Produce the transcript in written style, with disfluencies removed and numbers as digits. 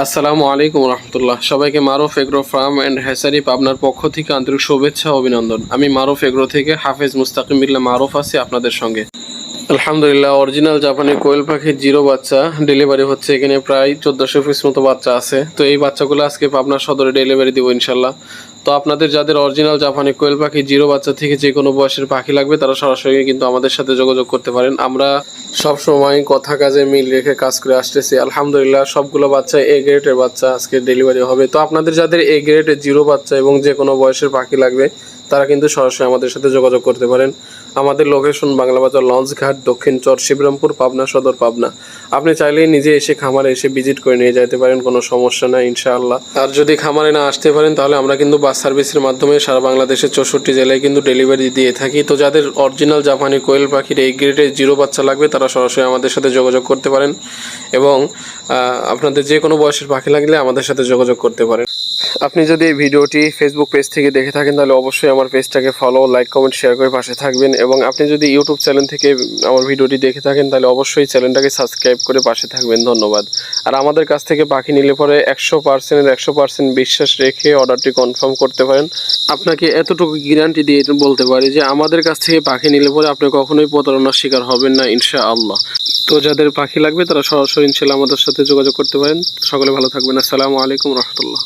আসসালামু আলাইকুম রহমতুল্লাহ। সবাইকে মারুফ এগ্রো ফার্ম অ্যান্ড হ্যাচারি পাবনার পক্ষ থেকে আন্তরিক শুভেচ্ছা ও অভিনন্দন। আমি মারুফ এগ্রো থেকে হাফেজ মুস্তাকিম বিল্লাহ মারুফ আছি আপনাদের সঙ্গে। আলহামদুলিল্লাহ, অরিজিনাল জাপানি কোয়েল পাখির জিরো বাচ্চা ডেলিভারি হচ্ছে। এখানে প্রায় 1400 পিস মতো বাচ্চা আছে। তো এই বাচ্চাগুলো আজকে পাবনা সদরে ডেলিভারি দেবো ইনশাল্লাহ। তো আপনাদের যাদের অরিজিনাল জাপানি কোয়েল পাখি জিরো বাচ্চা থেকে যে কোনো বয়সের পাখি লাগবে তারা সরাসরি কিন্তু আমাদের সাথে যোগাযোগ করতে পারেন। আমরা সব সময় কথা কাজে মিল রেখে কাজ করে আসতেছি। আলহামদুলিল্লাহ, সবগুলো বাচ্চা এ গ্রেডের বাচ্চা আজকে ডেলিভারি হবে। তো আপনাদের যাদের এ গ্রেডের জিরো বাচ্চা এবং যে কোনো বয়সের পাখি লাগবে তারা কিন্তু সরাসরি আমাদের সাথে যোগাযোগ করতে পারেন। আমাদের লোকেশন বাংলা বাজার লঞ্চঘাট, দক্ষিণ চর, শিবরামপুর, পাবনা সদর, পাবনা। আপনি চাইলেই নিজে এসে খামারে এসে ভিজিট করে নিয়ে যেতে পারেন, কোনো সমস্যা নাই ইনশাআল্লাহ। আর যদি খামারে না আসতে পারেন তাহলে আমরা কিন্তু বাস সার্ভিসের মাধ্যমে সারা বাংলাদেশের 64 জেলায় কিন্তু ডেলিভারি দিয়ে থাকি। তো যাদের অরিজিনাল জাপানি কোয়েল পাখির এই গ্রেডের জিরো বাচ্চা লাগবে তারা সরাসরি আমাদের সাথে যোগাযোগ করতে পারেন এবং আপনাদের যে কোনো বয়সের পাখি লাগলে আমাদের সাথে যোগাযোগ করতে পারেন। আপনি যদি এই ভিডিওটি ফেসবুক পেজ থেকে দেখে থাকেন তাহলে অবশ্যই আমার পেজটাকে ফলো, লাইক, কমেন্ট, শেয়ার করে পাশে থাকবেন এবং আপনি যদি ইউটিউব চ্যানেল থেকে আমার ভিডিওটি দেখে থাকেন তাহলে অবশ্যই চ্যানেলটাকে সাবস্ক্রাইব করে পাশে থাকবেন। ধন্যবাদ। আর আমাদের কাছ থেকে পাখি নিলে পরে 100% বিশ্বাস রেখে অর্ডারটি কনফার্ম করতে পারেন। আপনাকে এতটুকু গ্যারান্টি দিয়ে বলতে পারি যে আমাদের কাছ থেকে পাখি নিলে পরে আপনি কখনোই প্রতারণার শিকার হবেন না ইনশাআল্লাহ। তো যাদের পাখি লাগবে তারা সরাসরি ইনশাআল্লাহ আমাদের সাথে যোগাযোগ করতে পারেন। সকলে ভালো থাকবেন। আসসালামু আলাইকুম রহমতুল্লাহ।